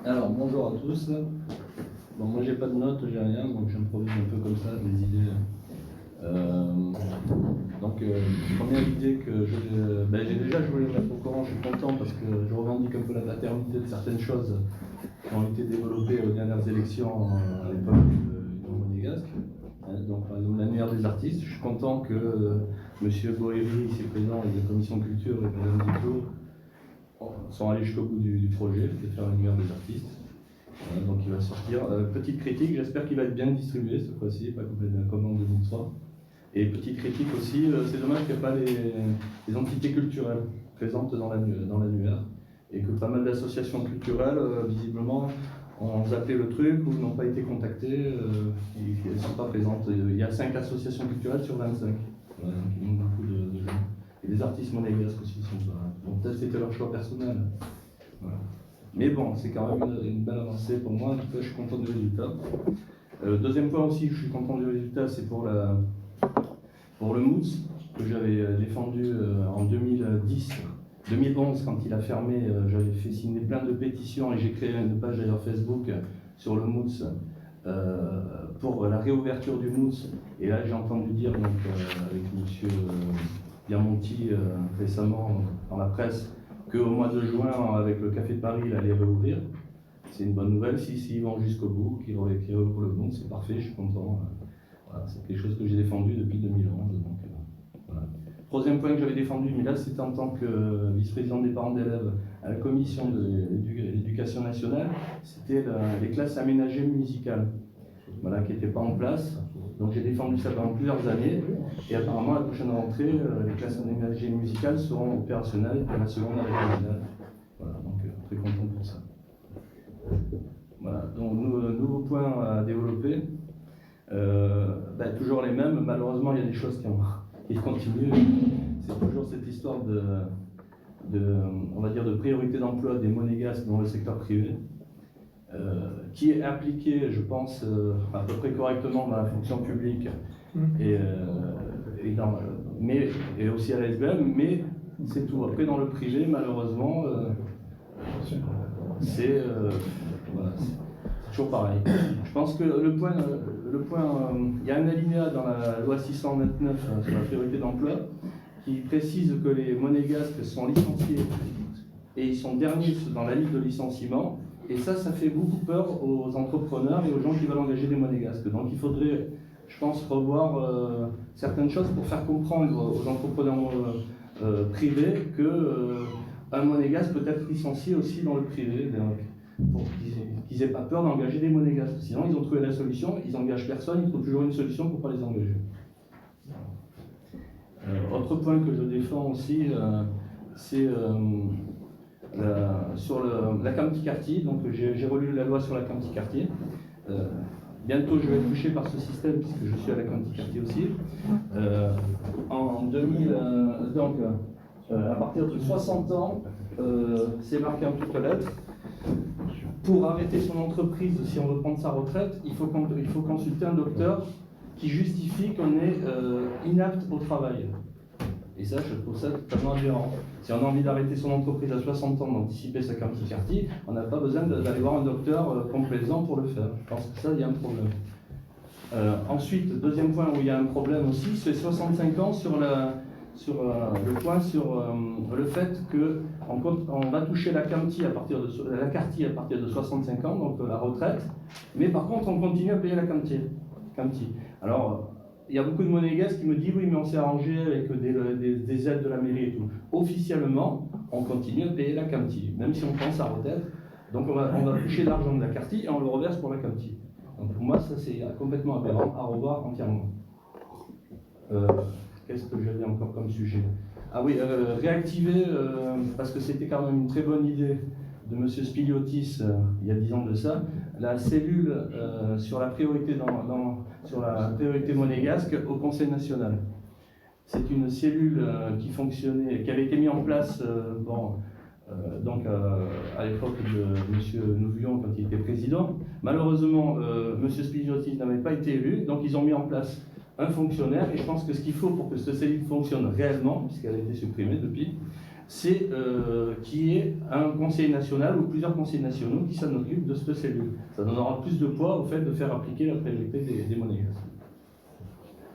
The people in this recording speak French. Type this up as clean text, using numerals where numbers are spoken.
Alors, bonjour à tous. Bon, moi, j'ai pas de notes, j'ai rien, donc j'improvise un peu comme ça, des idées. Première idée que j'ai déjà, je voulais vous mettre au courant, je suis content parce que je revendique un peu la paternité de certaines choses qui ont été développées aux dernières élections à l'époque de l'Union monégasque. Donc, par exemple, l'annuaire des artistes, je suis content que M. Boéry, ici présent, et la commission culture et Mme Diclot sont allés jusqu'au bout du projet de faire l'annuaire des artistes. Donc il va sortir. Petite critique, j'espère qu'il va être bien distribué cette fois-ci, pas complètement comme en 2003. Et petite critique aussi, c'est dommage qu'il n'y ait pas les entités culturelles présentes dans l'annuaire, et que pas mal d'associations culturelles, visiblement, ont zappé le truc ou n'ont pas été contactées, et elles ne sont pas présentes. Il y a 5 associations culturelles sur 25, voilà, donc il manque beaucoup de gens. Et des artistes monégasques aussi sont pas. Bon, peut-être c'était leur choix personnel. Voilà. Mais bon, c'est quand même une belle avancée pour moi, en tout cas je suis content du résultat. Deuxième point aussi, je suis content du résultat, c'est pour le MOOC, que j'avais défendu en 2011, quand il a fermé. J'avais fait signer plein de pétitions et j'ai créé une page d'ailleurs Facebook sur le MOOC pour la réouverture du MOOC. Et là j'ai entendu dire donc, avec M. Diamonti récemment dans la presse, qu'au mois de juin, avec le Café de Paris, il allait réouvrir. C'est une bonne nouvelle, s'ils vont jusqu'au bout, qu'ils réouvrent le monde, c'est parfait, je suis content. Voilà, c'est quelque chose que j'ai défendu depuis 2011. Donc, voilà. Troisième point que j'avais défendu, mais là c'était en tant que vice-président des parents d'élèves à la commission de l'éducation nationale, c'était les classes aménagées musicales, voilà, qui n'étaient pas en place. Donc j'ai défendu ça pendant plusieurs années, et apparemment à la prochaine rentrée, les classes aménagées musicales seront opérationnelles pour la secondaire et terminale. Voilà, donc très content pour ça. Voilà, donc nouveau point à développer. Toujours les mêmes, malheureusement il y a des choses qui continuent. C'est toujours cette histoire on va dire de priorité d'emploi des monégasques dans le secteur privé. Qui est appliqué, je pense, à peu près correctement dans la fonction publique et aussi à la SBM, mais c'est tout. Après, dans le privé, malheureusement, c'est toujours pareil. Je pense que le point, il y a un alinéa dans la loi 629 sur la priorité d'emploi qui précise que les monégasques sont licenciés et ils sont derniers dans la liste de licenciement. Et ça fait beaucoup peur aux entrepreneurs et aux gens qui veulent engager des monégasques. Donc il faudrait, je pense, revoir certaines choses pour faire comprendre aux entrepreneurs privés qu'un monégasque peut être licencié aussi dans le privé, pour qu'ils n'aient pas peur d'engager des monégasques. Sinon, ils ont trouvé la solution, ils n'engagent personne, ils trouvent toujours une solution pour ne pas les engager. Autre point que je défends aussi, c'est sur la Camti-Quartier. Donc j'ai relu la loi sur la Camti-Quartier. Bientôt je vais être touché par ce système puisque je suis à la Camti-Quartier aussi. En 2000, à partir de 60 ans, c'est marqué en toutes lettres. Pour arrêter son entreprise, si on veut prendre sa retraite, il faut consulter un docteur qui justifie qu'on est inapte au travail. Et ça, je trouve ça totalement aberrant. Si on a envie d'arrêter son entreprise à 60 ans, d'anticiper sa Camti-Quartier, on n'a pas besoin d'aller voir un docteur complaisant pour le faire. Je pense que ça, il y a un problème. Ensuite, deuxième point où il y a un problème aussi, c'est 65 ans sur le fait qu'on va toucher la Camti à partir de 65 ans, donc la retraite, mais par contre on continue à payer la Camti. Alors, il y a beaucoup de monégasques qui me disent oui, mais on s'est arrangé avec des aides de la mairie et tout. Officiellement, on continue à payer la Camti, même si on prend sa retraite. Donc on va toucher l'argent de la Camti et on le reverse pour la Camti. Donc pour moi, ça c'est complètement aberrant, à revoir entièrement. Qu'est-ce que j'avais encore comme sujet? Ah oui, réactiver, parce que c'était quand même une très bonne idée de M. Spiliotis, il y a 10 ans de ça, la cellule sur la priorité monégasque au Conseil national. C'est une cellule qui fonctionnait, qui avait été mise en place à l'époque de M. Nouvion quand il était président. Malheureusement, M. Spiliotis n'avait pas été élu, donc ils ont mis en place un fonctionnaire, et je pense que ce qu'il faut pour que cette cellule fonctionne réellement, puisqu'elle a été supprimée depuis, c'est qu'il y ait un conseil national ou plusieurs conseils nationaux qui s'en occupent de cette cellule. Ça donnera plus de poids au fait de faire appliquer la priorité des monétisations.